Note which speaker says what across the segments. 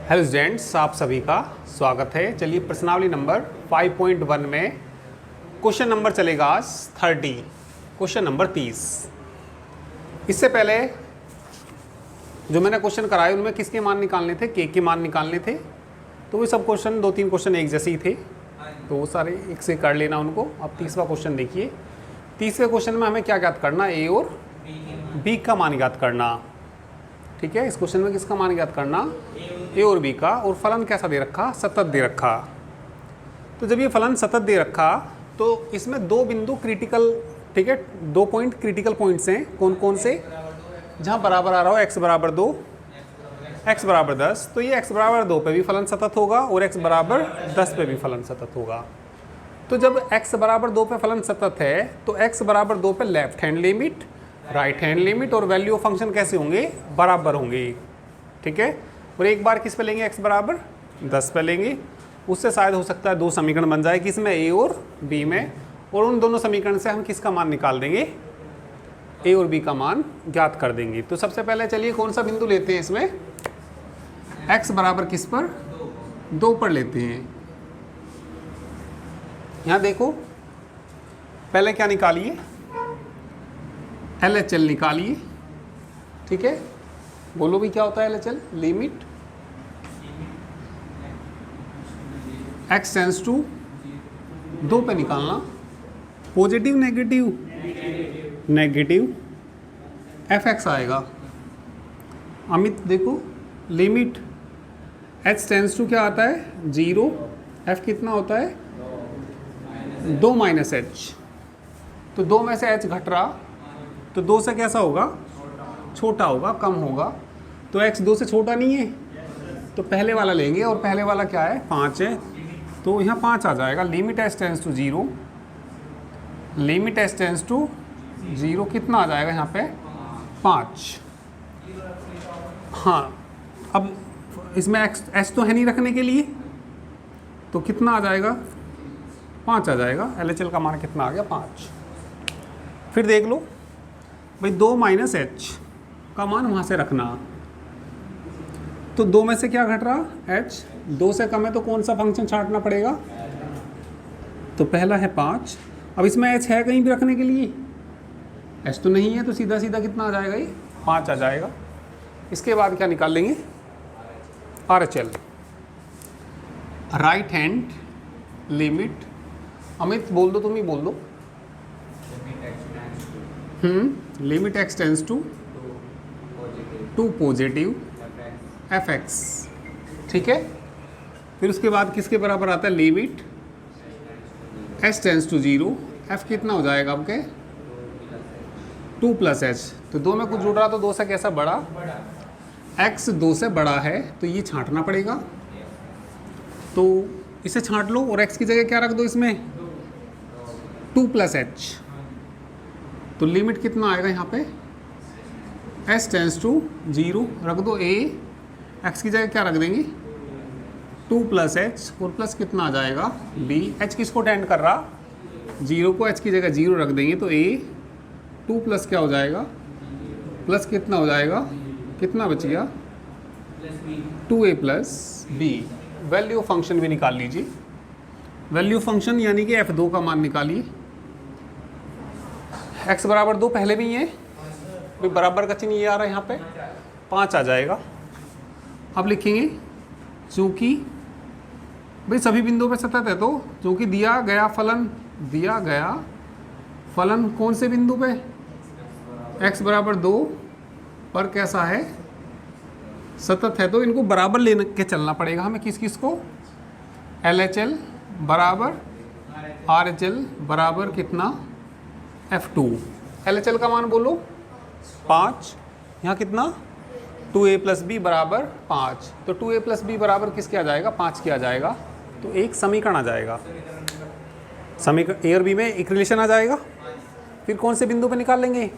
Speaker 1: Hello students, आप सभी का स्वागत है। चलिए प्रश्नावली नंबर 5.1 में क्वेश्चन नंबर चलेगा आज 30, क्वेश्चन नंबर 30। इससे पहले जो मैंने क्वेश्चन कराए उनमें किसके मान निकालने थे, के मान निकालने थे। तो वो सब क्वेश्चन 2-3 क्वेश्चन एक जैसे ही थे, तो वो सारे एक से कर लेना उनको। अब 30वां क्वेश्चन देखिए। 30वें क्वेश्चन में हमें क्या ज्ञात करना, ए और बी का मान ज्ञात करना। ठीक है, इस क्वेश्चन में किसका मान ज्ञात करना, ए और बी का। और फलन कैसा दे रखा, सतत दे रखा। तो जब ये फलन सतत दे रखा तो इसमें दो बिंदु क्रिटिकल, ठीक है, 2 पॉइंट क्रिटिकल पॉइंट्स हैं। कौन कौन से, जहाँ बराबर आ रहा हो x बराबर 2, x बराबर 10, तो ये x बराबर 2 पे भी फलन सतत होगा और x बराबर 10 पे भी फलन सतत होगा। तो जब x बराबर 2 पे फलन सतत है तो x बराबर 2 पे left hand limit, right hand limit और वैल्यू ऑफ फंक्शन कैसे होंगे, बराबर होंगे। ठीक है, और एक बार किस पे लेंगे, x बराबर 10 पे लेंगे। उससे शायद हो सकता है 2 समीकरण बन जाए, किसमें, a और b में। और उन दोनों समीकरण से हम किसका मान निकाल देंगे, a और b का मान ज्ञात कर देंगे। तो सबसे पहले चलिए कौन सा बिंदु लेते हैं इसमें, x बराबर किस पर, 2 पर लेते हैं। यहाँ देखो पहले क्या निकालिए, LHL निकालिए। ठीक है, बोलो भी क्या होता है LHL, limit x tends to 2 पे निकालना, पॉजिटिव नेगेटिव fx आएगा। अमित देखो लिमिट h टेंड्स टू क्या आता है 0, f कितना होता है 2 माइनस h। तो 2 में से h घट रहा तो 2 से कैसा होगा, छोटा होगा, कम होगा। तो x 2 से छोटा नहीं है तो पहले वाला लेंगे, और पहले वाला क्या है 5 है, तो यहाँ 5 आ जाएगा। Limit h tends to 0, limit h tends to 0 कितना आ जाएगा यहाँ पे 5। हाँ, अब इसमें h तो है नहीं रखने के लिए, तो कितना आ जाएगा 5 आ जाएगा। LHL का मान कितना आ गया 5। फिर देख लो भाई 2 माइनस h का मान वहाँ से रखना, तो 2 में से क्या घट रहा, h 2 से कम है तो कौन सा फंक्शन छांटना पड़ेगा, तो पहला है 5। अब इसमें h है कहीं भी रखने के लिए, h तो नहीं है, तो सीधा सीधा कितना आ जाएगा, ये 5 आ जाएगा। इसके बाद क्या निकाल लेंगे, RHL, right hand limit. Amit बोल दो, तुम ही बोल दो। Limit x tends to 2 positive fx। ठीक है, फिर उसके बाद किसके बराबर आता है, limit h tends to 0, f कितना हो जाएगा आपके 2 प्लस h। तो 2 में कुछ जुड़ रहा तो 2 से कैसा बड़ा, x 2 से बड़ा है तो ये छांटना पड़ेगा। तो इसे छांट लो और x की जगह क्या रख दो, इसमें 2 प्लस h। तो लिमिट कितना आएगा यहाँ पे, h टेंड्स टू 0 रख दो, a x की जगह क्या रख देंगे 2 प्लस h, और प्लस कितना आ जाएगा b। h किसको टेंड कर रहा, 0 को, h की जगह 0 रख देंगे तो a 2 प्लस क्या हो जाएगा, प्लस कितना हो जाएगा, कितना बच गया 2a plus b। Value function भी निकाल लीजिए, वैल्यू फंक्शन यानी कि f2 का मान निकालिए। x बराबर 2 पहले भी है, भी बराबर का चिन्ह ये आ रहा है यहाँ पे, 5 आ जाएगा। अब लिखेंगे चूँकि भाई सभी बिंदुओं पे सतत है, तो चूँकि दिया गया फलन कौन से बिंदु पे, x बराबर 2 पर कैसा है, सतत है, तो इनको बराबर लेने के चलना पड़ेगा हमें। किस किस को, LHL बराबर RHL बराबर कितना F2। LHL का मान बोलो 5, यहाँ कितना 2a प्लस बी बराबर 5। तो 2a प्लस बी बराबर किसके आ जाएगा, 5 के आ जाएगा। तो एक समीकरण आ जाएगा, समीकरण ए और बी में एक रिलेशन आ जाएगा। फिर कौन से बिंदु पे निकाल लेंगे,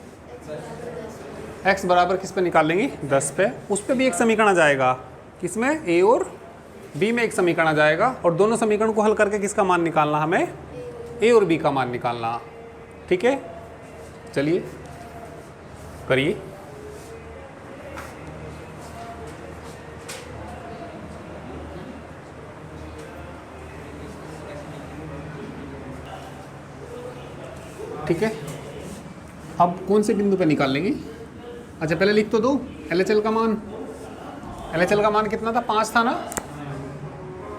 Speaker 1: x बराबर किस पे निकाल लेंगे 10 पे, उस पर भी एक समीकरण आ जाएगा। किसमें, a और b में एक समीकरण आ जाएगा। और दोनों समीकरण को हल करके किसका मान निकालना, हमें a और b का मान निकालना। ठीक है, चलिए करिए। ठीक है, अब कौन से बिंदु पे निकाल लेंगे? अच्छा पहले लिख तो दो LHL का मान। LHL का मान कितना था? 5 था ना,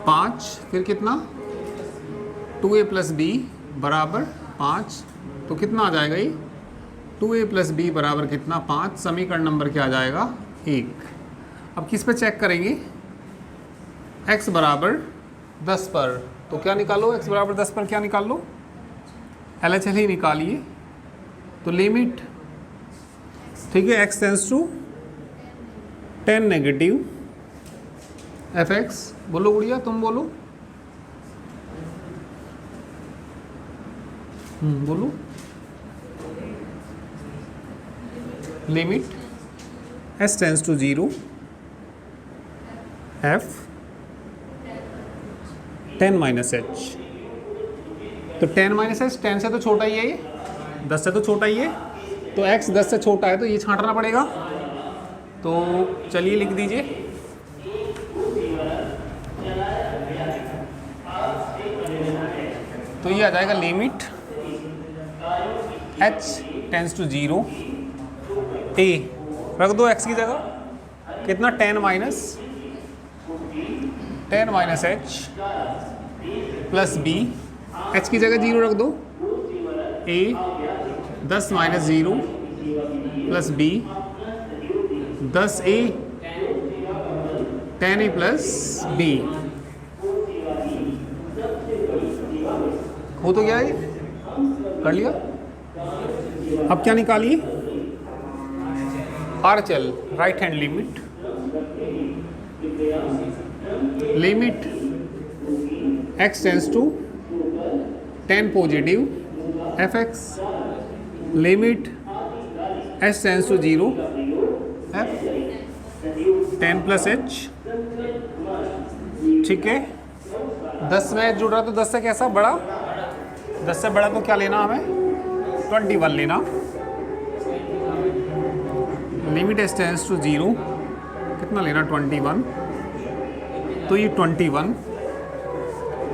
Speaker 1: 5 फिर कितना 2a प्लस बी बराबर 5, तो कितना आ जाएगा ये 2a प्लस बी बराबर कितना 5, समीकरण नंबर क्या आ जाएगा 1। अब किस पे चेक करेंगे? x बराबर 10 पर, तो क्या निकालो? x बराबर 10 पर क्या निकाल लो? LHL ही निकालिए। तो लिमिट, ठीक है, x tends to 10 negative fx, बोलो गुड़िया, तुम बोलो, बोलो, limit s tends to 0 f 10 minus h, तो 10 माइनस h 10 से तो छोटा ही है ये, 10 से तो छोटा ही है, तो x 10 से छोटा है तो ये छांटना पड़ेगा। तो चलिए लिख दीजिए, तो ये आ जाएगा limit h tends to 0 a, रख दो x की जगह कितना 10 minus h plus b, h की जगह 0 रख दो, a 10 minus 0 plus b 10a 10a plus b, हो तो गया ये, कर लिया। अब क्या निकालिए? RHL, right hand limit, limit x tends to 10 positive fx, limit s tends to 0 f 10 plus h, ठीक है। 10 में जुड़ रहा तो 10 से कैसा बड़ा, 10 से बड़ा तो क्या लेना हमें 21 लेना, लिमिट s टेंस टू 0 कितना लेना 21, तो ये 21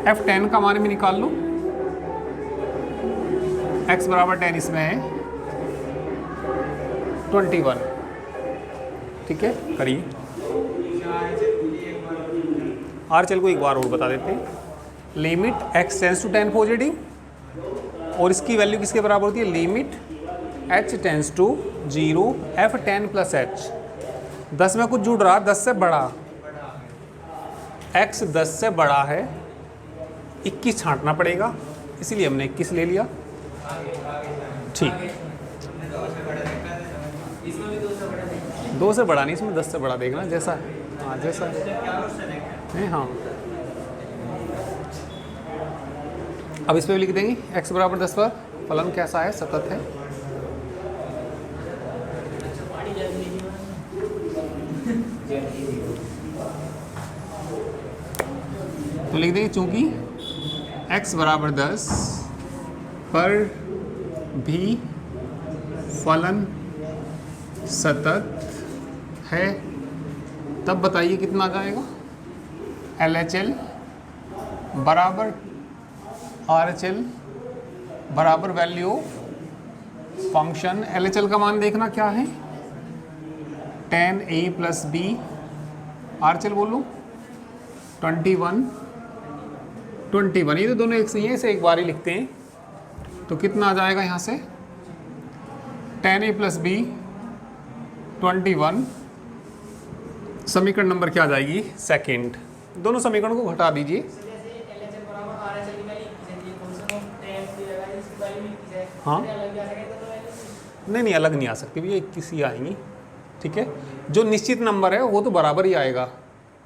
Speaker 1: f 10 का मान भी निकाल लो, x बराबर 10 इसमें है 21, ठीक है। करिए, RHL को एक बार और बता देते हैं, limit x tends to 10 positive और इसकी वैल्यू किसके बराबर होती है? Limit h tends to 0 f 10 plus h, 10 में कुछ जुड़ रहा, 10 से बड़ा, x 10 से बड़ा है, 21 छांटना पड़ेगा, इसीलिए हमने 21 ले लिया, ठीक। 2 से बड़ा नहीं, इसमें 10 से बड़ा देखना, जैसा हाँ जैसा है, हाँ। अब इस पर भी लिख देंगे x बराबर 10 पर फलन कैसा है? सतत है। तो लिख देंगे चूंकि x बराबर 10 पर भी फलन सतत है, तब बताइए कितना आ जाएगा? LHL बराबर RHL बराबर वैल्यू फंक्शन, LHL का मान देखना क्या है 10a प्लस b, RHL बोलो 21, ये तो दोनों एक सही है, इसे एक बार ही लिखते हैं, तो कितना आ जाएगा यहाँ से 10a प्लस b 21, समीकरण नंबर क्या आ जाएगी? सेकंड। दोनों समीकरण को घटा दीजिए, हाँ नहीं अलग नहीं आ सकती भैया, 21 ही आएंगी, ठीक है। जो निश्चित नंबर है वो तो बराबर ही आएगा,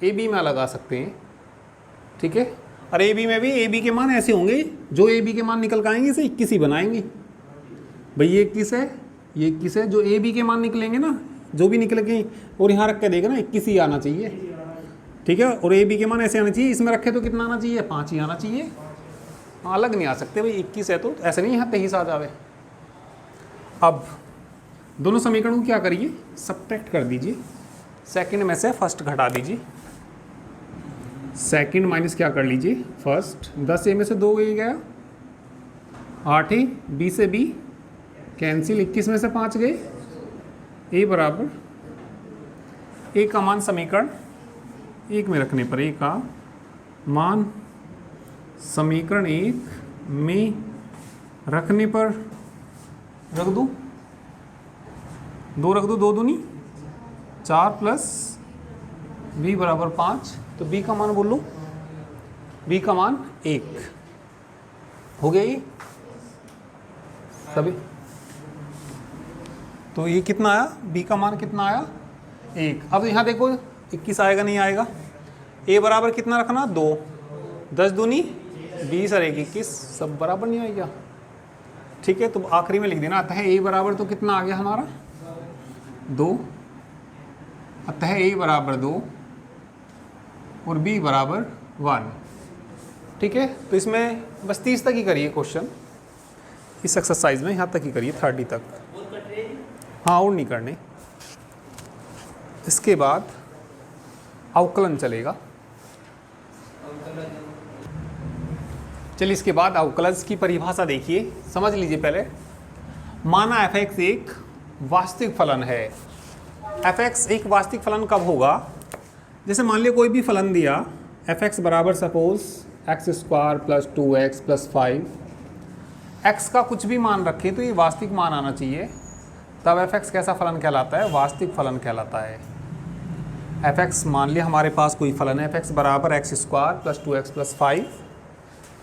Speaker 1: ए बी में अलग आ सकते हैं, ठीक है। और ए बी में भी ए बी के मान ऐसे होंगे, जो ए बी के मान निकल के आएंगे इसे 21 ही बनाएंगे, भाई ये 21 है, ये 21 है, जो ए बी के मान निकलेंगे ना, जो भी निकलेंगे, और यहाँ रख के देगा ना 21 ही आना चाहिए, ठीक है। और ए बी के मान ऐसे आना चाहिए, इसमें रखे तो कितना आना चाहिए? 5 ही आना चाहिए, अलग नहीं आ सकते भाई, 21 है तो ऐसे नहीं यहाँ 23 आ जावे। अब दोनों समीकरणों को क्या करिए? सब्ट्रैक्ट कर दीजिए, सेकंड में से फर्स्ट घटा दीजिए, सेकंड माइनस क्या कर लीजिए फर्स्ट, 10a में से 2 गया 8 है, बी से बी कैंसिल, 21 में से 5 गए, ए बराबर, ए का मान समीकरण 1 में रखने पर, ए का मान समीकरण 1 में रखने पर रख दूँ, 2 रख दूँ, 2 दूनी 4 प्लस बी बराबर 5, तो बी का मान बोल लूँ, बी का मान 1 हो गया ये सभी। तो ये कितना आया, बी का मान कितना आया 1। अब यहाँ देखो 21 आएगा नहीं आएगा, ए बराबर कितना रखना 2, 10 दूनी 20 और 1 21, सब बराबर नहीं आएगा। ठीक है, तो आखिरी में लिख देना, अतः ए बराबर तो कितना आ गया हमारा 2, अतः ए बराबर 2 और बी बराबर 1। ठीक है, तो इसमें बस 30 तक ही करिए क्वेश्चन, इस एक्सरसाइज में यहाँ तक ही करिए 30 तक, हाँ और नहीं करने। इसके बाद अवकलन चलेगा। चलिए इसके बाद अवकलज की परिभाषा देखिए, समझ लीजिए पहले। माना f(x) एक वास्तविक फलन है। f(x) एक वास्तविक फलन कब होगा, जैसे मान लिया कोई भी फलन दिया f(x) बराबर सपोज x² + 2x + 5, x का कुछ भी मान रखे तो ये वास्तविक मान आना चाहिए, तब f(x) कैसा फलन कहलाता है, वास्तविक फलन कहलाता है। f(x) मान लिया हमारे पास कोई फलन है f(x) बराबर x² + 2x + 5,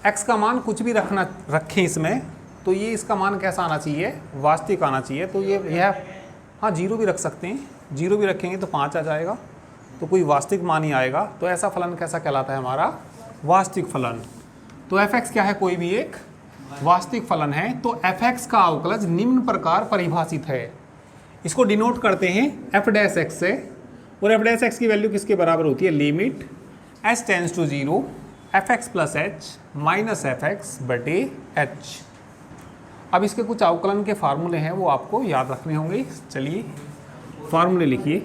Speaker 1: x का मान कुछ भी रखें इसमें, तो ये इसका मान कैसा आना चाहिए, वास्तविक आना चाहिए। तो यह हाँ 0 भी रख सकते हैं, 0 भी रखेंगे तो 5 आ जाएगा, तो कोई वास्तविक मान ही आएगा। तो ऐसा फलन कैसा कहलाता है, हमारा वास्तविक फलन। तो f(x) क्या है, कोई भी एक वास्तविक फलन है। तो f(x) का अवकलज निम्न प्रकार परिभाषित है। इसको डिनोट करते हैं f'(x) से, और f'(x) की वैल्यू किसके बराबर होती है, limit h tends to 0 f(x + h - f(x) / h। अब इसके कुछ अवकलन के फार्मूले हैं, वो आपको याद रखने होंगे। चलिए फार्मूले लिखिए।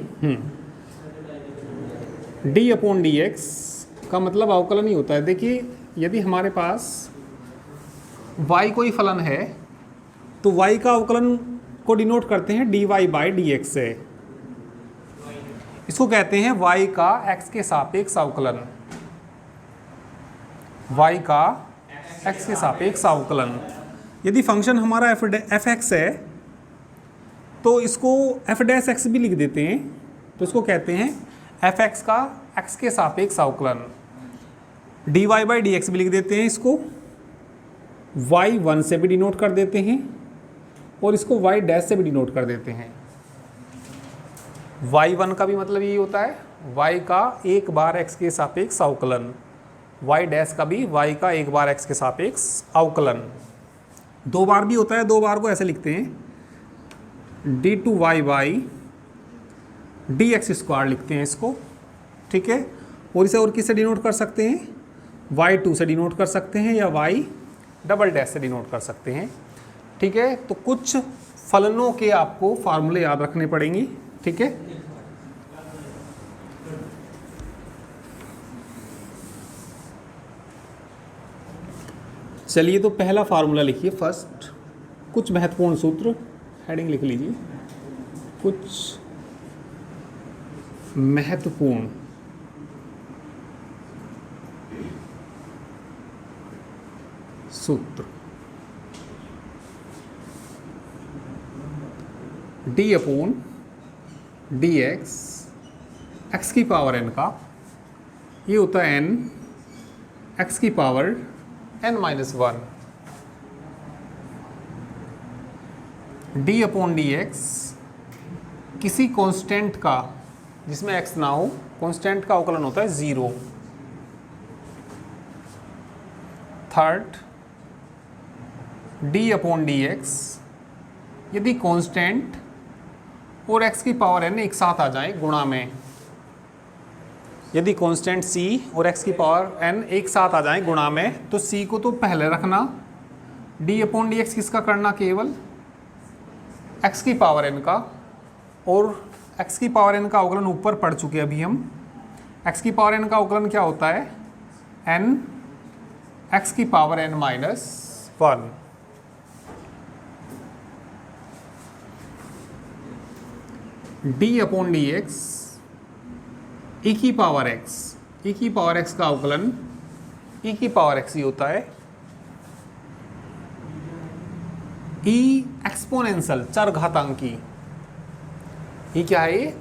Speaker 1: d/dx का मतलब अवकलन ही होता है। देखिए यदि हमारे पास y कोई फलन है तो y का अवकलन को डिनोट करते हैं dy/dx से। इसको कहते हैं y का x के सापेक्ष अवकलन, y का x के सापेक्ष अवकलन। यदि फंक्शन हमारा f(x) है तो इसको f'(x) भी लिख देते हैं, तो इसको कहते हैं f(x) का x के सापेक्ष अवकलन। dy/dx भी लिख देते हैं, इसको y1 से भी डिनोट कर देते हैं और इसको y' से भी डिनोट कर देते हैं। y1 का भी मतलब यही होता है y का एक बार x के सापेक्ष अवकलन, y' का भी y का एक बार x के सापेक्ष अवकलन। 2 बार भी होता है, 2 बार को ऐसे लिखते हैं d2y dx² लिखते हैं इसको। ठीक है, और इसे और किससे डिनोट कर सकते हैं, y2 से डिनोट कर सकते हैं या y" से डिनोट कर सकते हैं। ठीक है, तो कुछ फलनों के आपको फार्मूले याद रखने पड़ेंगे। ठीक है, चलिए तो पहला फार्मूला लिखिए फर्स्ट, कुछ महत्वपूर्ण सूत्र, हेडिंग लिख लीजिए, कुछ महत्वपूर्ण सूत्र। d/dx x की पावर n का, ये होता है n x की पावर n-1। d/dx किसी कांस्टेंट का जिसमें x ना हो, कांस्टेंट का अवकलन होता है 0। थर्ड d/dx यदि कांस्टेंट और x की पावर n एक साथ आ जाए गुणा में, यदि कांस्टेंट c और x की पावर n एक साथ आ जाए गुणा में, तो c को तो पहले रखना, d/dx किसका करना, केवल x की पावर n का, और x की पावर n का अवकलन ऊपर पढ़ चुके अभी हम। x की पावर n का अवकलन क्या होता है, n x की power n-1। D upon d x e की पावर एक्स, ई की पावर एक्स का अवकलन ई की पावर एक्स ही होता है। ई एक्सपोनेंशियल चर घातांकी, ई क्या है,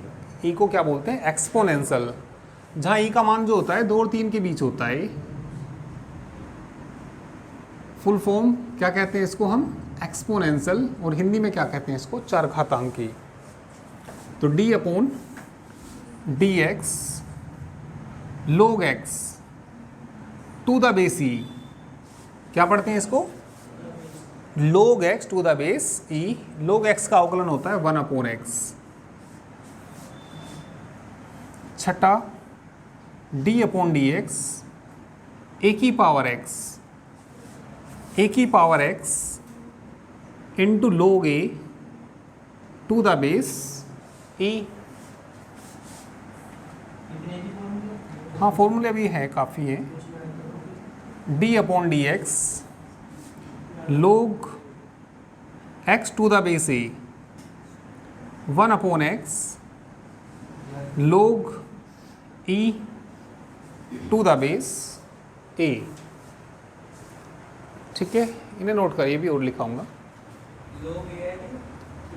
Speaker 1: ई को क्या बोलते हैं, एक्सपोनेंशियल, जहां ई का मान जो होता है 2 और 3 के बीच होता है। फुल फॉर्म क्या कहते हैं इसको हम, एक्सपोनेंशियल, और हिंदी में क्या कहते हैं इसको, चर घातांकी। तो d upon d x log x to the base e, क्या पढ़ते हैं इसको, log x to the base e. log x का अवकलन होता है 1 अपॉन एक्स। छठा d upon d x a की पावर x, ए की power x into log a to the base e। हाँ फॉर्मूले भी है, काफ़ी है। d upon d x log x to the base a 1 upon x log e to the base a। ठीक है, इन्हें नोट करिए, भी और लिखाऊंगा।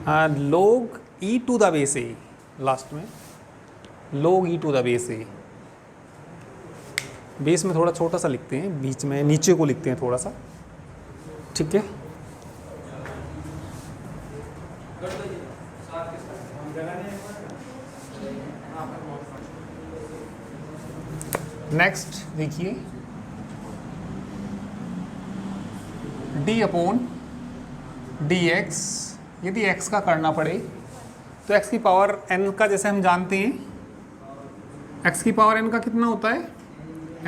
Speaker 1: हाँ log e to the base a, last में log e to the base a। Base में थोड़ा छोटा सा लिखते हैं, बीच में नीचे को लिखते हैं थोड़ा सा, ठीक है। नेक्स्ट देखिए, d अपॉन डी एक्स, यदि x का करना पड़े तो x की पावर n का, जैसे हम जानते हैं x की पावर n का कितना होता है,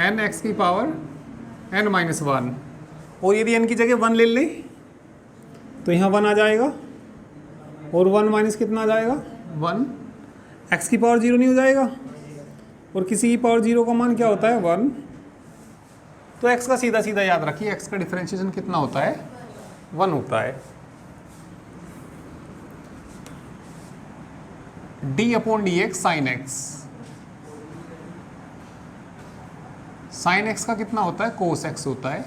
Speaker 1: n x की पावर n माइनस 1, और यदि n की जगह 1 ले ले तो यहाँ 1 आ जाएगा, और 1 माइनस कितना आ जाएगा 1, x की पावर 0 नहीं हो जाएगा, और किसी की पावर 0 का मान क्या होता है 1। तो x का सीधा सीधा याद रखिए, x का डिफरेंशिएशन कितना होता है 1 होता है। d upon d x sine x, sine x का कितना होता है कोस एक्स होता है।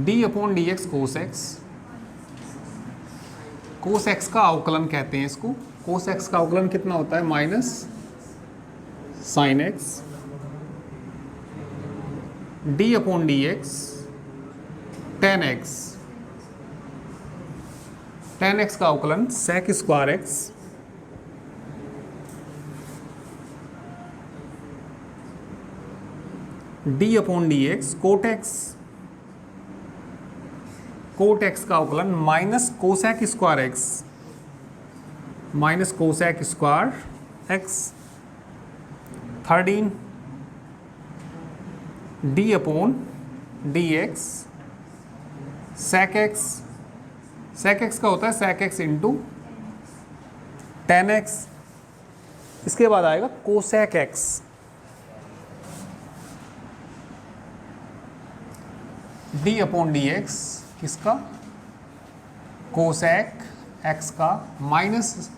Speaker 1: d upon d x cos x, cos x का अवकलन कहते हैं इसको। कोस एक्स का अवकलन कितना होता है minus sine x. d upon d x tan x, tan x का अवकलन sec square x. d upon d x cot x, cot x का अवकलन minus cosec square x, minus cosec square x. 13 d upon d x sec x, sec x का होता है sec x into tan x. इसके बाद आएगा cosec x, d upon d x किसका, cosec x का, minus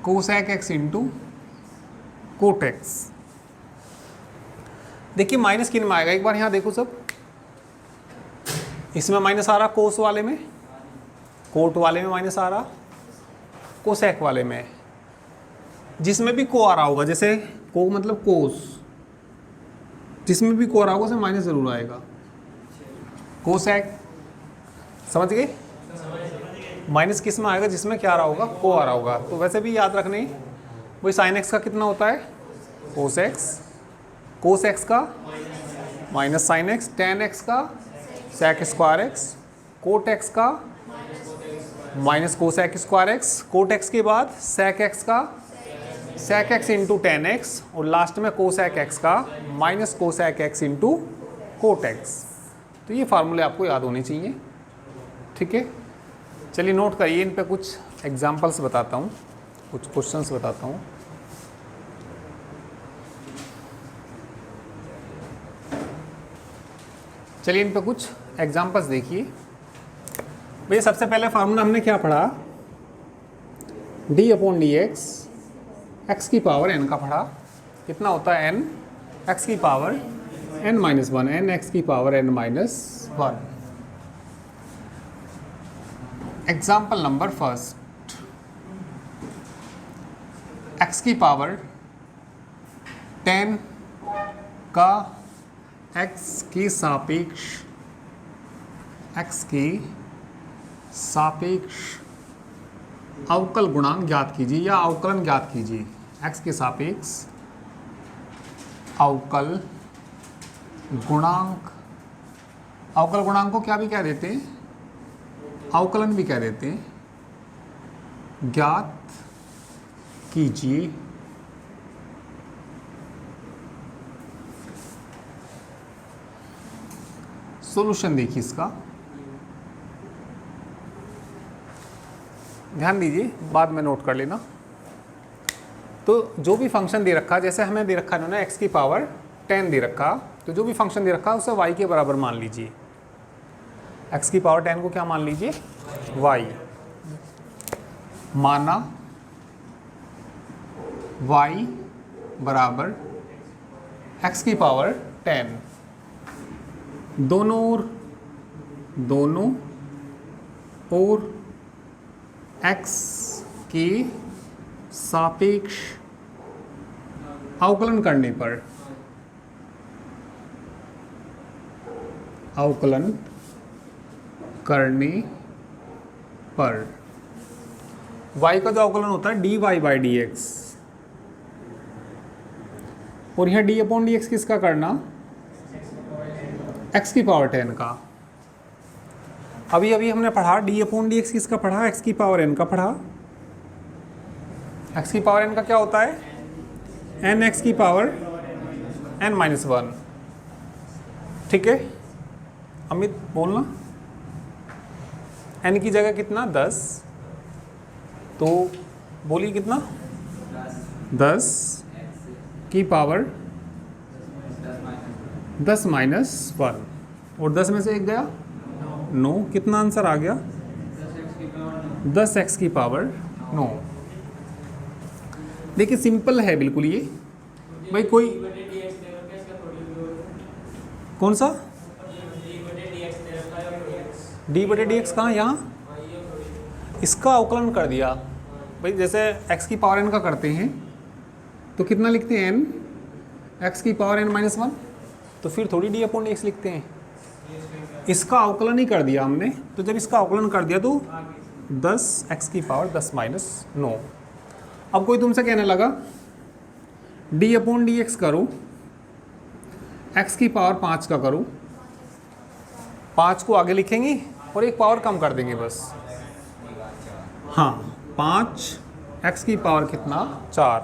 Speaker 1: cosec x into cot x. देखिए minus किन में आएगा, एक बार यहाँ देखो सब, इसमें माइनस आ रहा कोस वाले में, कोट वाले में माइनस आ रहा, कोसेक वाले में, जिसमें भी को आ रहा होगा, जैसे को मतलब कोस, जिसमें भी को आ रहा होगा उसमें माइनस जरूर आएगा। कोसेक समझ गए, माइनस किस में आएगा, जिसमें क्या आ रहा होगा को आ रहा होगा। तो वैसे भी याद रखने, वही साइन एक्स का कितना होता है कोस एक्स, कोस एक्स का minus sine x, tan x का sec square x, cot x का minus cosec square x, cot x के बाद सेक एक्स का sec x into tan x, और लास्ट में कोसेक एक्स का minus cosec x into cot x. तो ये फार्मूले आपको याद होने चाहिए, ठीक है। चलिए नोट करिए, इन पे कुछ एग्जांपल्स बताता हूँ, कुछ क्वेश्चंस बताता हूँ। चलिए इन पे कुछ एग्जांपल्स देखिए। भैया सबसे पहले फार्मूला हमने क्या पढ़ा, डी अपॉन डी एक्स की पावर n का पढ़ा कितना होता है n, x की power n minus one, n x की power n minus one. Example number first, x की पावर 10 का x की सापेक्ष अवकल गुणांक ज्ञात कीजिए या अवकलन ज्ञात कीजिए। x के सापेक्ष अवकल गुणांक, अवकल गुणांक को क्या भी कह देते हैं, अवकलन भी कह देते हैं। ज्ञात कीजिए सॉल्यूशन देखिए इसका, ध्यान दीजिए, बाद में नोट कर लेना। तो जो भी फंक्शन दे रखा, जैसे हमें दे रखा है ना x की पावर 10 दे रखा, तो जो भी फंक्शन दे रखा उसे y के बराबर मान लीजिए। x की पावर 10 को क्या मान लीजिए, y माना, y बराबर x की पावर 10, दोनों ओर x के सापेक्ष अवकलन करने पर, y का जो अवकलन होता है dy बाई dx, और यहाँ d अपॉन dx किसका करना, x की पावर 10 का। अभी हमने पढ़ा d अपॉन dx किसका पढ़ा, x की पावर n का पढ़ा। x की पावर n का क्या होता है, n x की पावर n माइनस वन। ठीक है, अमित बोलना, n की जगह कितना 10, तो बोलिए कितना 10 की पावर 10 माइनस वन, और 10 में से एक गया 9, कितना आंसर आ गया 10x की पावर 9। देखिए सिंपल है बिल्कुल ये भाई, कोई कौन सा d बटे डी एक्स कहाँ, यहाँ इसका अवकलन कर दिया भाई। जैसे x की पावर n का करते हैं तो कितना लिखते हैं n, x की पावर n माइनस वन, तो फिर थोड़ी d अपॉन x लिखते हैं। इसका अवकलन ही कर दिया हमने, तो जब इसका अवकलन कर दिया तो 10x की पावर 10 माइनस 9। अब कोई तुमसे कहने लगा d अपॉन डी एक्स करो, x की पावर 5 का करो, 5 को आगे लिखेंगे और एक पावर कम कर देंगे बस। हाँ 5 x की पावर कितना 4।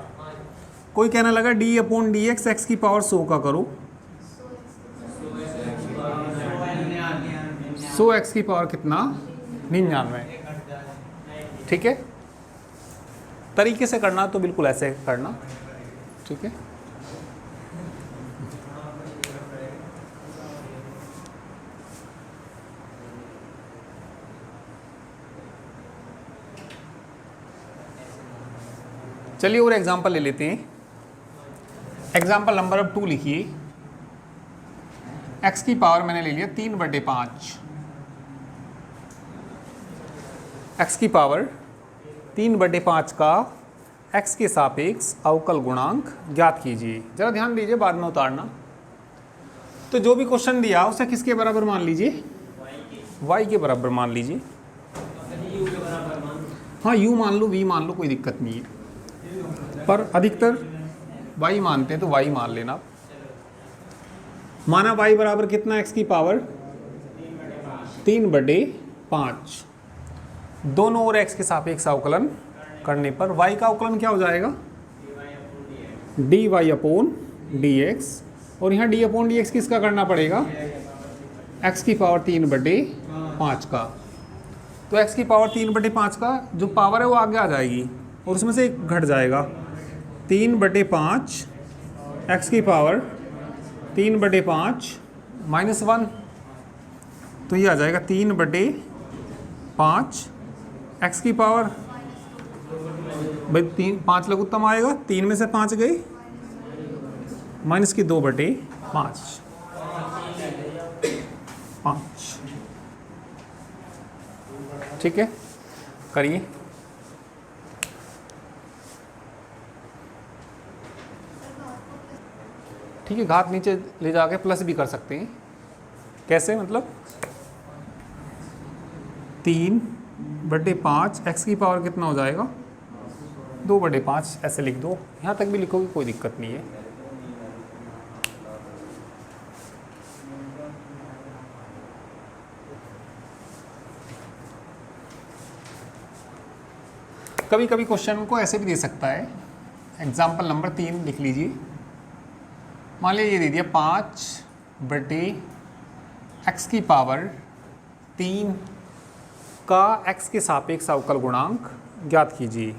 Speaker 1: कोई कहने लगा d upon d x x की पावर 100 का करो, 100 x की पावर कितना 99। ठीक है, तरीके से करना तो बिल्कुल ऐसे करना। ठीक है, चलिए और एग्जांपल ले लेते हैं। एग्जांपल नंबर अब 2 लिखिए। x की पावर मैंने ले लिया 3/5, x की पावर 3/5 का x के सापेक्ष अवकल गुणांक ज्ञात कीजिए। जरा ध्यान दीजिए, बाद में उतारना। तो जो भी क्वेश्चन दिया उसे किसके बराबर मान लीजिए, y के बराबर मान लीजिए। हाँ u मान लो, v मान लो, कोई दिक्कत नहीं है, पर अधिकतर y मानते हैं तो y मान लेना। माना y बराबर कितना, x की पावर 3/5, दोनों ओर x के सापेक्ष अवकलन करने पर y का अवकलन क्या हो जाएगा, dy अपॉन dx, और यहाँ d अपॉन dx किसका करना पड़ेगा, x की पावर 3/5 का। तो x की पावर 3/5 का जो पावर है वो आगे आ जाएगी और उसमें से एक घट जाएगा। 3/5 x की पावर 3/5 माइनस 1, तो ये आ जाएगा 3/5 x की पावर भाई 5 लघुत्तम आएगा, 3 में से 5 गए, माइनस की 2/5, 5। ठीक है, करिए। ठीक है, घात नीचे ले जाके प्लस भी कर सकते हैं। कैसे, मतलब 3/5, एक्स की पावर कितना हो जाएगा 2/5, ऐसे लिख दो। यहाँ तक भी लिखोगे कोई दिक्कत नहीं है। कभी कभी क्वेश्चन को ऐसे भी दे सकता है। एग्जाम्पल नंबर 3 लिख लीजिए। मान लीजिए ये दे दिया 5/x की पावर 3 का x के सापेक्ष अवकल गुणांक ज्ञात कीजिए।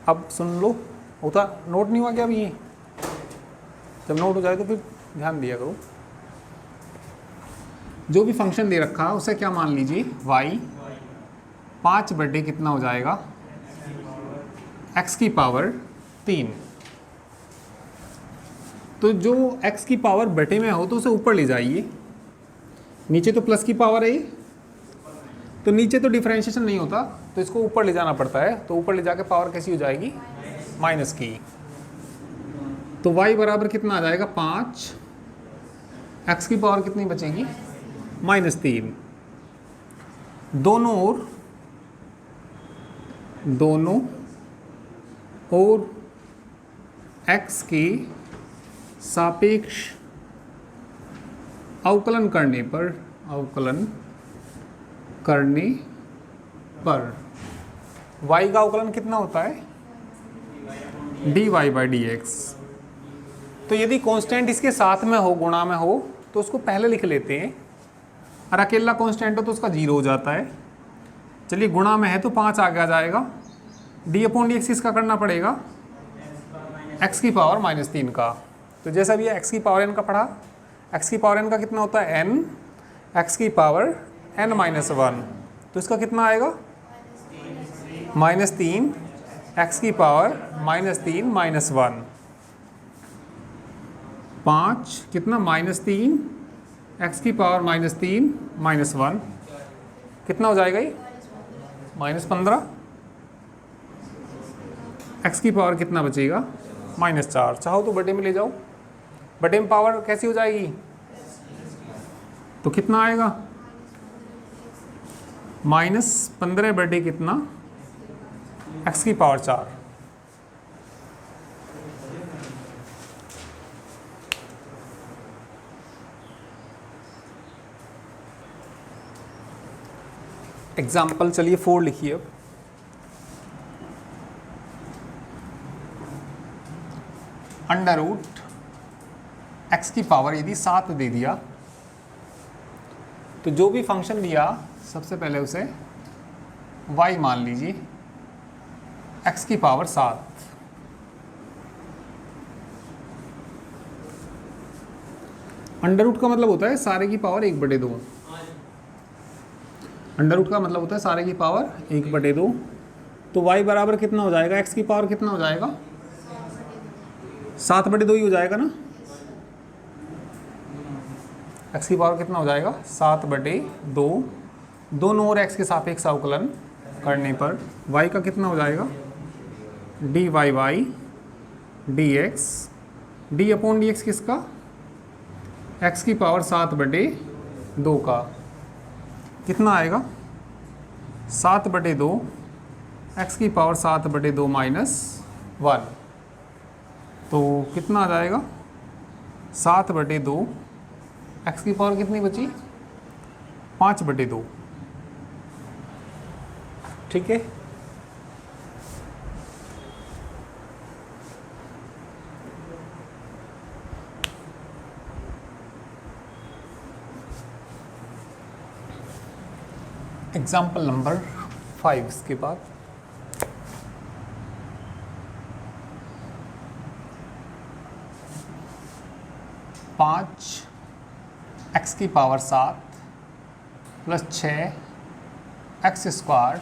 Speaker 1: अब सुन लो, होता नोट नहीं हुआ क्या अभी? ये जब नोट हो जाए तो फिर ध्यान दिया करो। जो भी फंक्शन दे रखा है उसे क्या मान लीजिए, y। 5/ कितना हो जाएगा x की पावर 3। तो जो x की पावर बटे में हो तो उसे ऊपर ले जाइए। नीचे तो प्लस की पावर है, तो नीचे तो डिफरेंशिएशन नहीं होता, तो इसको ऊपर ले जाना पड़ता है। तो ऊपर ले जाके पावर कैसी हो जाएगी, माइनस की। तो y बराबर कितना आ जाएगा 5, x की पावर कितनी बचेगी -3। दोनों ओर x के सापेक्ष अवकलन करने पर y का अवकलन कितना होता है dy/dx। तो यदि कांस्टेंट इसके साथ में हो, गुणा में हो, तो उसको पहले लिख लेते हैं, और अकेला कांस्टेंट हो तो उसका 0 हो जाता है। चलिए, गुणा में है तो 5 आगे आ जाएगा। d/dx इसका करना पड़ेगा x की पावर -3 का। तो जैसा भी x की पावर n का पढ़ा, x की पावर n का कितना होता है n, x की पावर n-1, तो इसका कितना आएगा -3, x की पावर -3 -1, 5 कितना -3, x की पावर -3 -1 कितना हो जाएगा ये -15। x की पावर कितना बचेगा -4। चाहो तो बटे में ले जाओ, बटे में पावर कैसी हो जाएगी, तो कितना आएगा -15 कितना x की पावर 4। एग्जाम्पल चलिए 4 लिखिए। अब √x की पावर यदि 7 दे दिया, तो जो भी फंक्शन दिया सबसे पहले उसे y मान लीजिए, x की पावर 7। अंडर का मतलब होता है सारे की पावर 1/2। अंडर का मतलब होता है सारे की पावर 1/2। तो y बराबर कितना हो जाएगा, x की पावर कितना हो जाएगा 7/2 ही हो जाएगा ना। x की पावर कितना हो जाएगा 7/2। दोनों ओर x के सापेक्ष अवकलन करने पर y का कितना हो जाएगा dy/dx। d/dx किसका, x की पावर 7/2 का कितना आएगा 7/2, x की पावर 7/2 -1, तो कितना आ जाएगा 7/2, x की पावर कितनी बची 5/2। ठीक है, एग्जाम्पल नंबर 5 इसके बाद। पाँच x की पावर 7 + 6 x²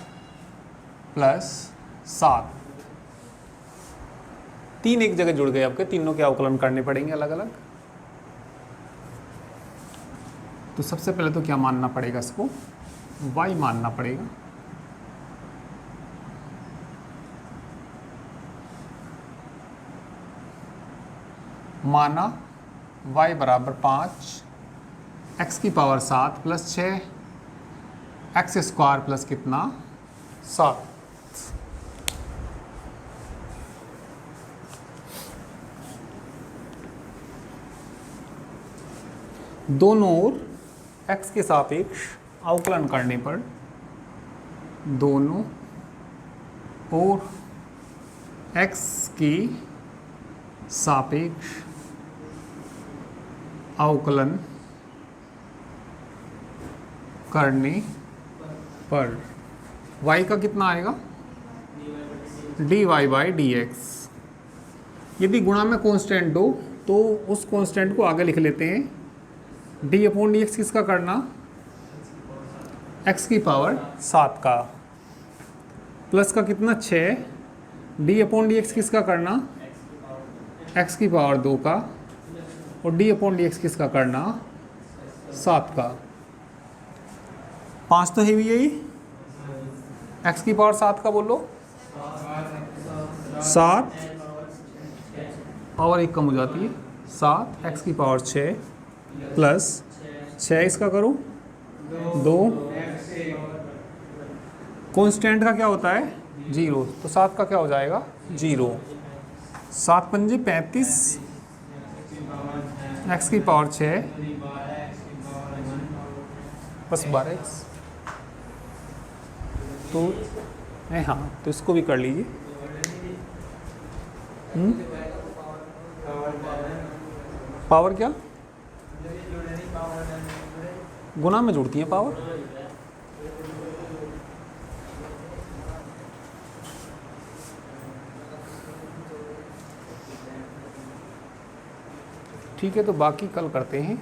Speaker 1: प्लस 7। 3 एक जगह जुड़ गए, आपके तीनों के अवकलन करने पड़ेंगे अलग अलग। तो सबसे पहले तो क्या मानना पड़ेगा, इसको y मानना पड़ेगा। माना y बराबर 5, x की power 7 plus 6, x square plus कितना 7। दोनों ओर x के सापेक्ष अवकलन करने पर दोनों ओर x की सापेक्ष अवकलन करने पर y का कितना आएगा dy बाई डी एक्स। यदि गुणा में कांस्टेंट दो तो उस कांस्टेंट को आगे लिख लेते हैं। डी अपॉन डी एक्स किसका करना, x की पावर 7 का, प्लस का कितना 6, डी अपॉन डी एक्स किसका करना, x की पावर 2 का, और डी अपॉन डी एक्स किसका करना 7 का। 5 तो है भी यही, x की पावर 7 का बोलो 7, पावर 1 कम हो जाती है 7, x की पावर 6 प्लस 6 इसका करो 2, कांस्टेंट का क्या होता है 0, तो 7 का क्या हो जाएगा 0, 7 पंजे 35, x की पावर 6 बस 12x। तो हाँ, तो इसको भी कर लीजिए। पावर क्या गुना में जुड़ती है पावर। ठीक है, तो बाकी कल करते हैं।